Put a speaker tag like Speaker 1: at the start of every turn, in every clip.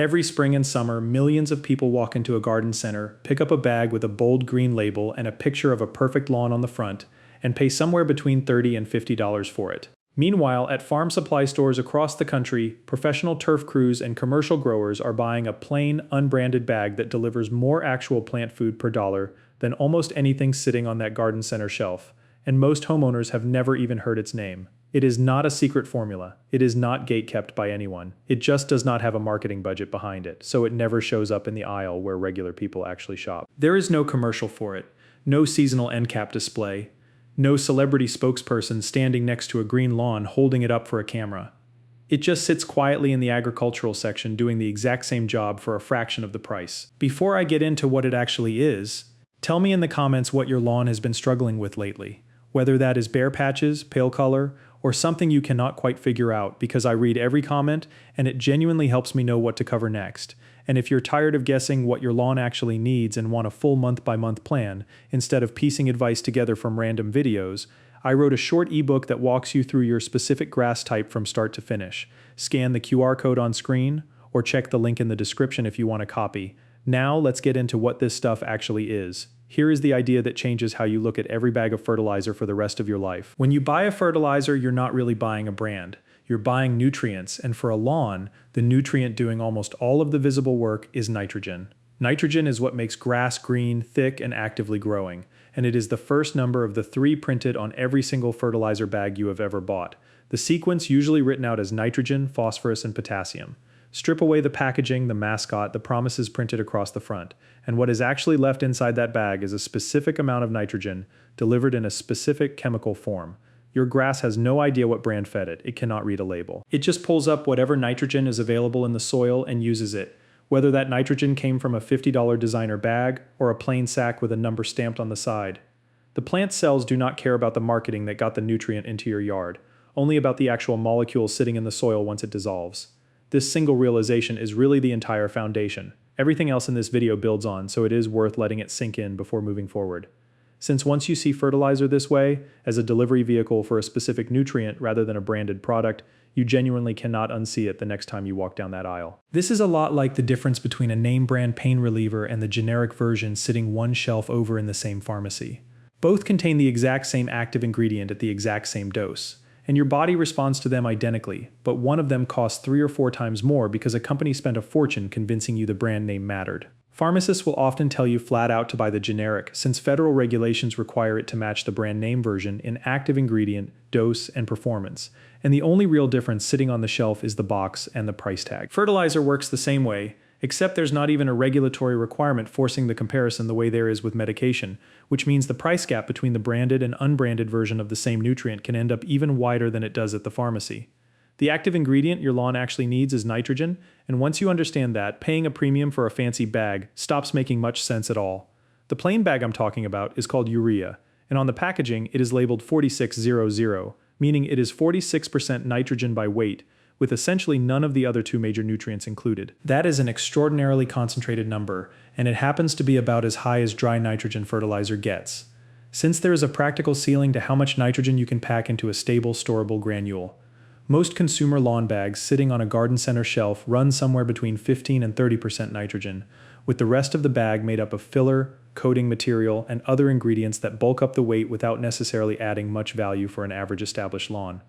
Speaker 1: Every spring and summer, millions of people walk into a garden center, pick up a bag with a bold green label and a picture of a perfect lawn on the front, and pay somewhere between $30 and $50 for it. Meanwhile, at farm supply stores across the country, professional turf crews and commercial growers are buying a plain, unbranded bag that delivers more actual plant food per dollar than almost anything sitting on that garden center shelf, and most homeowners have never even heard its name. It is not a secret formula. It is not gatekept by anyone. It just does not have a marketing budget behind it, so it never shows up in the aisle where regular people actually shop. There is no commercial for it, no seasonal end cap display, no celebrity spokesperson standing next to a green lawn holding it up for a camera. It just sits quietly in the agricultural section doing the exact same job for a fraction of the price. Before I get into what it actually is, tell me in the comments what your lawn has been struggling with lately, whether that is bare patches, pale color, or something you cannot quite figure out, because I read every comment and it genuinely helps me know what to cover next. And if you're tired of guessing what your lawn actually needs and want a full month-by-month plan, instead of piecing advice together from random videos, I wrote a short ebook that walks you through your specific grass type from start to finish. Scan the QR code on screen, or check the link in the description if you want a copy. Now let's get into what this stuff actually is. Here is the idea that changes how you look at every bag of fertilizer for the rest of your life. When you buy a fertilizer, you're not really buying a brand. You're buying nutrients, and for a lawn, the nutrient doing almost all of the visible work is nitrogen. Nitrogen is what makes grass green, thick, and actively growing, and it is the first number of the 3 printed on every single fertilizer bag you have ever bought. The sequence usually written out as nitrogen, phosphorus, and potassium. Strip away the packaging, the mascot, the promises printed across the front, and what is actually left inside that bag is a specific amount of nitrogen delivered in a specific chemical form. Your grass has no idea what brand fed it. It cannot read a label. It just pulls up whatever nitrogen is available in the soil and uses it, whether that nitrogen came from a $50 designer bag or a plain sack with a number stamped on the side. The plant cells do not care about the marketing that got the nutrient into your yard, only about the actual molecule sitting in the soil once it dissolves. This single realization is really the entire foundation. Everything else in this video builds on, so it is worth letting it sink in before moving forward. Since once you see fertilizer this way, as a delivery vehicle for a specific nutrient rather than a branded product, you genuinely cannot unsee it the next time you walk down that aisle. This is a lot like the difference between a name brand pain reliever and the generic version sitting one shelf over in the same pharmacy. Both contain the exact same active ingredient at the exact same dose, and your body responds to them identically, but one of them costs 3 or 4 times more because a company spent a fortune convincing you the brand name mattered. Pharmacists will often tell you flat out to buy the generic, since federal regulations require it to match the brand name version in active ingredient, dose, and performance, and the only real difference sitting on the shelf is the box and the price tag. Fertilizer works the same way, except there's not even a regulatory requirement forcing the comparison the way there is with medication, which means the price gap between the branded and unbranded version of the same nutrient can end up even wider than it does at the pharmacy. The active ingredient your lawn actually needs is nitrogen, and once you understand that, paying a premium for a fancy bag stops making much sense at all. The plain bag I'm talking about is called urea, and on the packaging it is labeled 4600, meaning it is 46% nitrogen by weight, with essentially none of the other 2 major nutrients included. That is an extraordinarily concentrated number, and it happens to be about as high as dry nitrogen fertilizer gets, since there is a practical ceiling to how much nitrogen you can pack into a stable, storable granule. Most consumer lawn bags sitting on a garden center shelf run somewhere between 15 and 30% nitrogen, with the rest of the bag made up of filler, coating material, and other ingredients that bulk up the weight without necessarily adding much value for an average established lawn.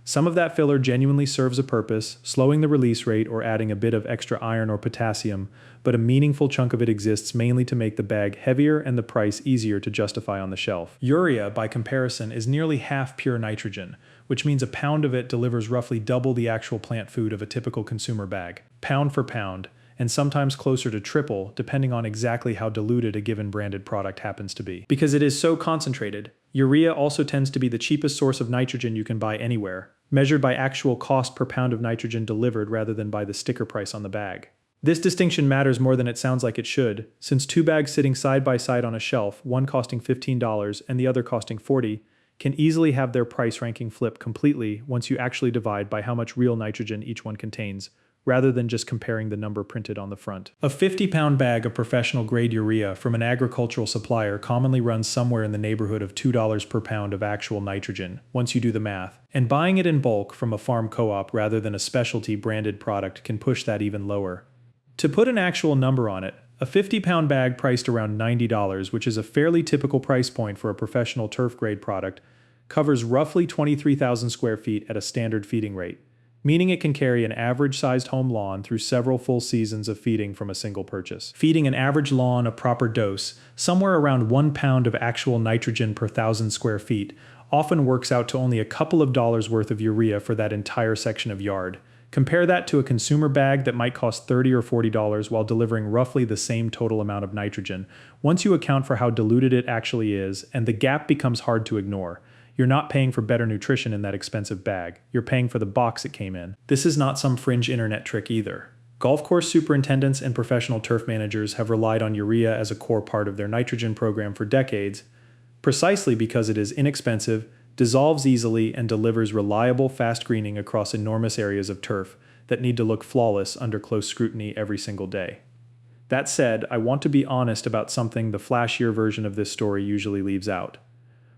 Speaker 1: Some of that filler genuinely serves a purpose, slowing the release rate or adding a bit of extra iron or potassium, but a meaningful chunk of it exists mainly to make the bag heavier and the price easier to justify on the shelf. Urea, by comparison, is nearly half pure nitrogen, which means a pound of it delivers roughly double the actual plant food of a typical consumer bag, pound for pound, and sometimes closer to triple, depending on exactly how diluted a given branded product happens to be. Because it is so concentrated, urea also tends to be the cheapest source of nitrogen you can buy anywhere, measured by actual cost per pound of nitrogen delivered rather than by the sticker price on the bag. This distinction matters more than it sounds like it should, since 2 bags sitting side by side on a shelf, one costing $15 and the other costing $40, can easily have their price ranking flip completely once you actually divide by how much real nitrogen each one contains, rather than just comparing the number printed on the front. A 50-pound bag of professional-grade urea from an agricultural supplier commonly runs somewhere in the neighborhood of $2 per pound of actual nitrogen, once you do the math, and buying it in bulk from a farm co-op rather than a specialty branded product can push that even lower. To put an actual number on it, a 50-pound bag priced around $90, which is a fairly typical price point for a professional turf-grade product, covers roughly 23,000 square feet at a standard feeding rate, meaning it can carry an average-sized home lawn through several full seasons of feeding from a single purchase. Feeding an average lawn a proper dose, somewhere around 1 pound of actual nitrogen per 1,000 square feet, often works out to only a couple of dollars worth of urea for that entire section of yard. Compare that to a consumer bag that might cost $30 or $40 while delivering roughly the same total amount of nitrogen. Once you account for how diluted it actually is, and the gap becomes hard to ignore, you're not paying for better nutrition in that expensive bag. You're paying for the box it came in. This is not some fringe internet trick either. Golf course superintendents and professional turf managers have relied on urea as a core part of their nitrogen program for decades, precisely because it is inexpensive, dissolves easily, and delivers reliable, fast greening across enormous areas of turf that need to look flawless under close scrutiny every single day. That said, I want to be honest about something the flashier version of this story usually leaves out.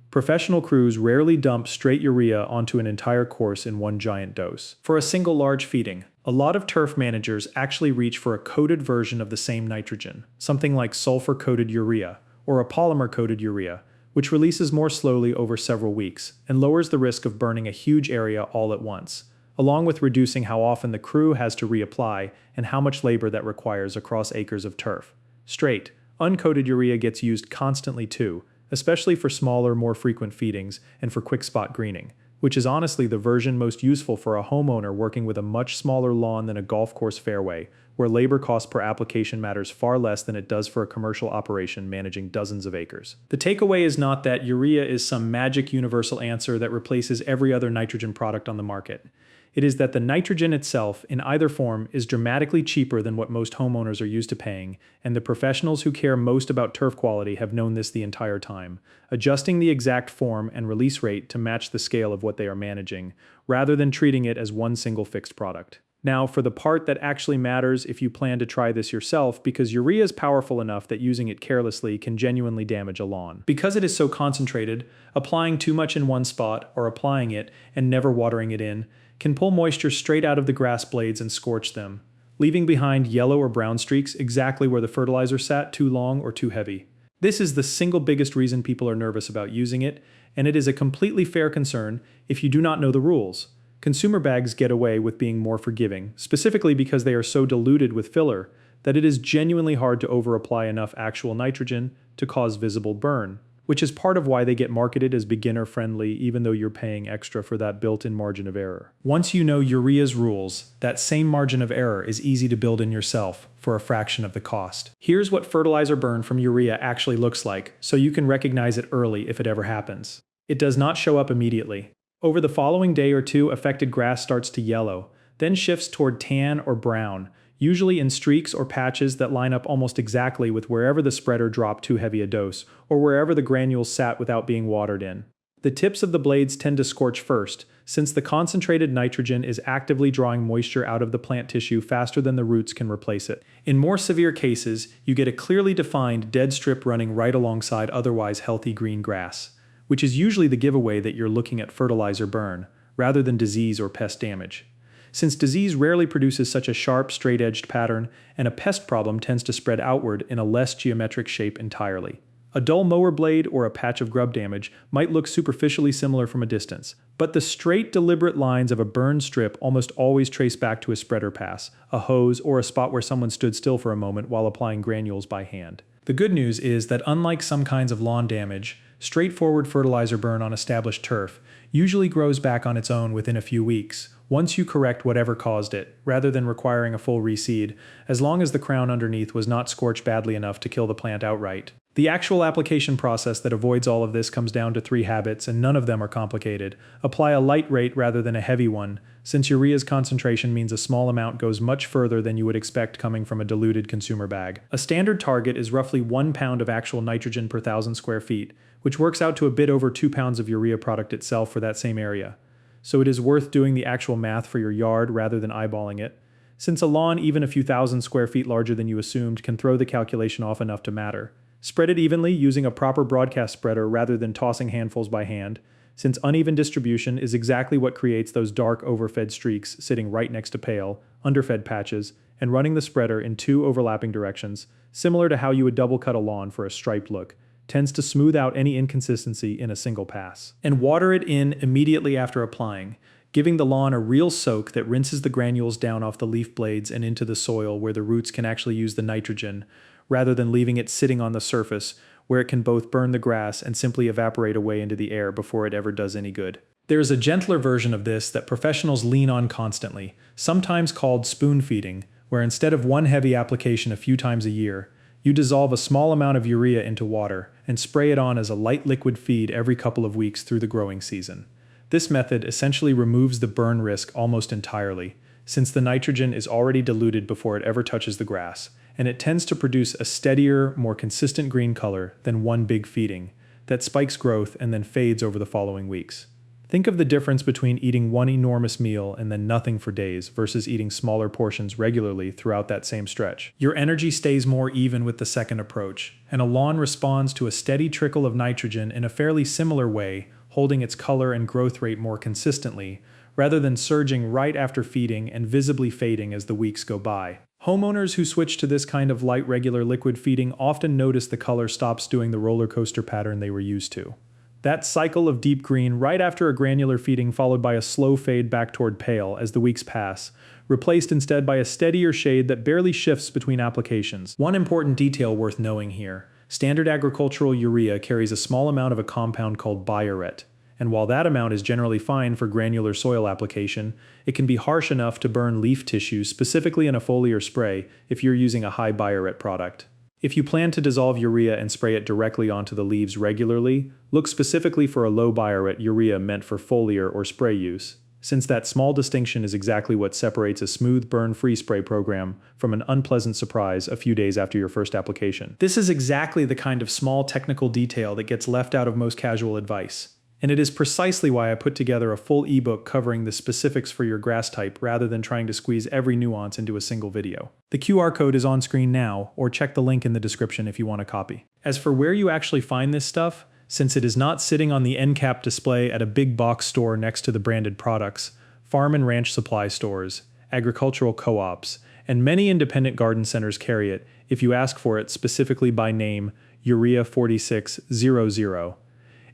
Speaker 1: Professional crews rarely dump straight urea onto an entire course in one giant dose. For a single large feeding, a lot of turf managers actually reach for a coated version of the same nitrogen, something like sulfur-coated urea or a polymer-coated urea, which releases more slowly over several weeks and lowers the risk of burning a huge area all at once, along with reducing how often the crew has to reapply and how much labor that requires across acres of turf. Straight, uncoated urea gets used constantly too, especially for smaller, more frequent feedings and for quick spot greening, which is honestly the version most useful for a homeowner working with a much smaller lawn than a golf course fairway, where labor cost per application matters far less than it does for a commercial operation managing dozens of acres. The takeaway is not that urea is some magic universal answer that replaces every other nitrogen product on the market. It is that the nitrogen itself, in either form, is dramatically cheaper than what most homeowners are used to paying, and the professionals who care most about turf quality have known this the entire time, adjusting the exact form and release rate to match the scale of what they are managing, rather than treating it as one single fixed product. Now, for the part that actually matters if you plan to try this yourself, because urea is powerful enough that using it carelessly can genuinely damage a lawn. Because it is so concentrated, applying too much in one spot, or applying it and never watering it in, can pull moisture straight out of the grass blades and scorch them, leaving behind yellow or brown streaks exactly where the fertilizer sat too long or too heavy. This is the single biggest reason people are nervous about using it, and it is a completely fair concern if you do not know the rules. Consumer bags get away with being more forgiving, specifically because they are so diluted with filler that it is genuinely hard to overapply enough actual nitrogen to cause visible burn, which is part of why they get marketed as beginner-friendly even though you're paying extra for that built-in margin of error. Once you know urea's rules, that same margin of error is easy to build in yourself for a fraction of the cost. Here's what fertilizer burn from urea actually looks like, so you can recognize it early if it ever happens. It does not show up immediately. Over the following day or two, affected grass starts to yellow, then shifts toward tan or brown, usually in streaks or patches that line up almost exactly with wherever the spreader dropped too heavy a dose, or wherever the granules sat without being watered in. The tips of the blades tend to scorch first, since the concentrated nitrogen is actively drawing moisture out of the plant tissue faster than the roots can replace it. In more severe cases, you get a clearly defined dead strip running right alongside otherwise healthy green grass, which is usually the giveaway that you're looking at fertilizer burn, rather than disease or pest damage. Since disease rarely produces such a sharp, straight-edged pattern, and a pest problem tends to spread outward in a less geometric shape entirely. A dull mower blade or a patch of grub damage might look superficially similar from a distance, but the straight, deliberate lines of a burned strip almost always trace back to a spreader pass, a hose, or a spot where someone stood still for a moment while applying granules by hand. The good news is that unlike some kinds of lawn damage, straightforward fertilizer burn on established turf usually grows back on its own within a few weeks, once you correct whatever caused it, rather than requiring a full reseed, as long as the crown underneath was not scorched badly enough to kill the plant outright. The actual application process that avoids all of this comes down to 3 habits, and none of them are complicated. Apply a light rate rather than a heavy one, since urea's concentration means a small amount goes much further than you would expect coming from a diluted consumer bag. A standard target is roughly 1 pound of actual nitrogen per 1,000 square feet, which works out to a bit over 2 pounds of urea product itself for that same area. So it is worth doing the actual math for your yard rather than eyeballing it, since a lawn even a few thousand square feet larger than you assumed can throw the calculation off enough to matter. Spread it evenly using a proper broadcast spreader rather than tossing handfuls by hand. since uneven distribution is exactly what creates those dark overfed streaks sitting right next to pale, underfed patches, and running the spreader in two overlapping directions, similar to how you would double cut a lawn for a striped look, tends to smooth out any inconsistency in a single pass. And water it in immediately after applying, giving the lawn a real soak that rinses the granules down off the leaf blades and into the soil where the roots can actually use the nitrogen, rather than leaving it sitting on the surface where it can both burn the grass and simply evaporate away into the air before it ever does any good. There is a gentler version of this that professionals lean on constantly, sometimes called spoon feeding, where instead of one heavy application a few times a year, you dissolve a small amount of urea into water and spray it on as a light liquid feed every couple of weeks through the growing season. This method essentially removes the burn risk almost entirely, since the nitrogen is already diluted before it ever touches the grass, and it tends to produce a steadier, more consistent green color than one big feeding that spikes growth and then fades over the following weeks. Think of the difference between eating one enormous meal and then nothing for days versus eating smaller portions regularly throughout that same stretch. Your energy stays more even with the second approach, and a lawn responds to a steady trickle of nitrogen in a fairly similar way, holding its color and growth rate more consistently, rather than surging right after feeding and visibly fading as the weeks go by. Homeowners who switch to this kind of light regular liquid feeding often notice the color stops doing the roller coaster pattern they were used to. That cycle of deep green right after a granular feeding followed by a slow fade back toward pale as the weeks pass, replaced instead by a steadier shade that barely shifts between applications. One important detail worth knowing here: standard agricultural urea carries a small amount of a compound called biuret, and while that amount is generally fine for granular soil application, it can be harsh enough to burn leaf tissue, specifically in a foliar spray, if you're using a high biuret product. If you plan to dissolve urea and spray it directly onto the leaves regularly, look specifically for a low biuret urea meant for foliar or spray use, since that small distinction is exactly what separates a smooth burn-free spray program from an unpleasant surprise a few days after your first application. This is exactly the kind of small technical detail that gets left out of most casual advice. And it is precisely why I put together a full ebook covering the specifics for your grass type rather than trying to squeeze every nuance into a single video. The QR code is on screen now, or check the link in the description if you want a copy. As for where you actually find this stuff, since it is not sitting on the end cap display at a big box store next to the branded products, farm and ranch supply stores, agricultural co-ops, and many independent garden centers carry it if you ask for it specifically by name, Urea 4600.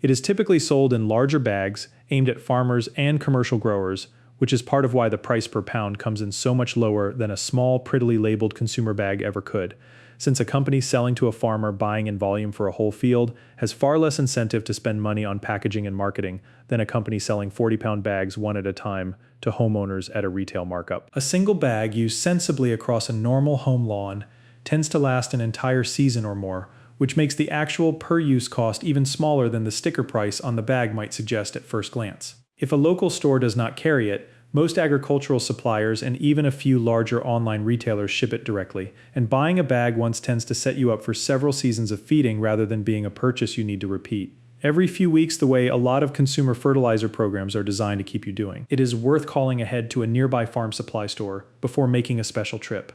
Speaker 1: It is typically sold in larger bags aimed at farmers and commercial growers, which is part of why the price per pound comes in so much lower than a small, prettily labeled consumer bag ever could, since a company selling to a farmer buying in volume for a whole field has far less incentive to spend money on packaging and marketing than a company selling 40-pound bags one at a time to homeowners at a retail markup. A single bag used sensibly across a normal home lawn tends to last an entire season or more, which makes the actual per-use cost even smaller than the sticker price on the bag might suggest at first glance. If a local store does not carry it, most agricultural suppliers and even a few larger online retailers ship it directly, and buying a bag once tends to set you up for several seasons of feeding rather than being a purchase you need to repeat. Every few weeks, the way a lot of consumer fertilizer programs are designed to keep you doing. It is worth calling ahead to a nearby farm supply store before making a special trip.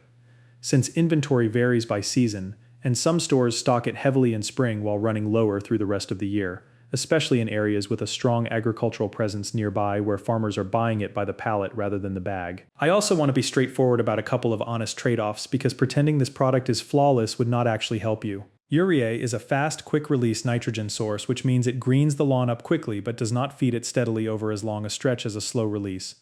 Speaker 1: Since inventory varies by season, and some stores stock it heavily in spring while running lower through the rest of the year, especially in areas with a strong agricultural presence nearby where farmers are buying it by the pallet rather than the bag. I also want to be straightforward about a couple of honest trade-offs because pretending this product is flawless would not actually help you. Urea is a fast, quick-release nitrogen source, which means it greens the lawn up quickly but does not feed it steadily over as long a stretch as a slow release.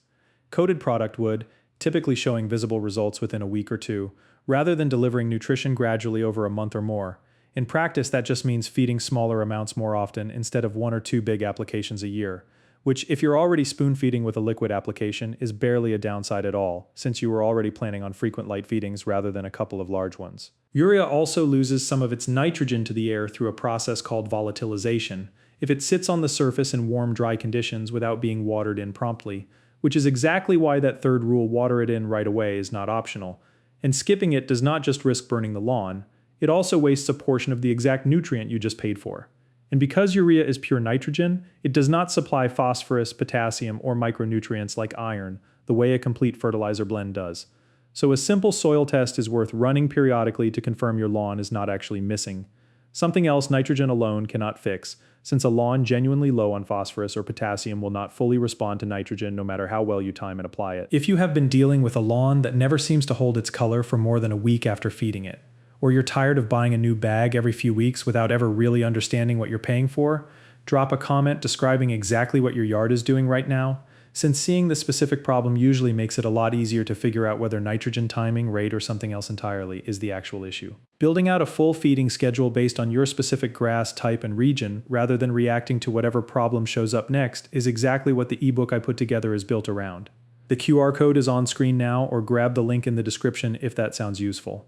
Speaker 1: Coated product would, typically showing visible results within a week or two, rather than delivering nutrition gradually over a month or more. In practice, that just means feeding smaller amounts more often instead of one or two big applications a year, which, if you're already spoon-feeding with a liquid application, is barely a downside at all, since you were already planning on frequent light feedings rather than a couple of large ones. Urea also loses some of its nitrogen to the air through a process called volatilization if it sits on the surface in warm, dry conditions without being watered in promptly, which is exactly why that third rule, water it in right away, is not optional. And skipping it does not just risk burning the lawn, it also wastes a portion of the exact nutrient you just paid for. And because urea is pure nitrogen, it does not supply phosphorus, potassium, or micronutrients like iron, the way a complete fertilizer blend does. So a simple soil test is worth running periodically to confirm your lawn is not actually missing Something else nitrogen alone cannot fix, since a lawn genuinely low on phosphorus or potassium will not fully respond to nitrogen no matter how well you time and apply it. If you have been dealing with a lawn that never seems to hold its color for more than a week after feeding it, or you're tired of buying a new bag every few weeks without ever really understanding what you're paying for, drop a comment describing exactly what your yard is doing right now, since seeing the specific problem usually makes it a lot easier to figure out whether nitrogen timing, rate, or something else entirely is the actual issue. Building out a full feeding schedule based on your specific grass type and region, rather than reacting to whatever problem shows up next, is exactly what the ebook I put together is built around. The QR code is on screen now, or grab the link in the description if that sounds useful.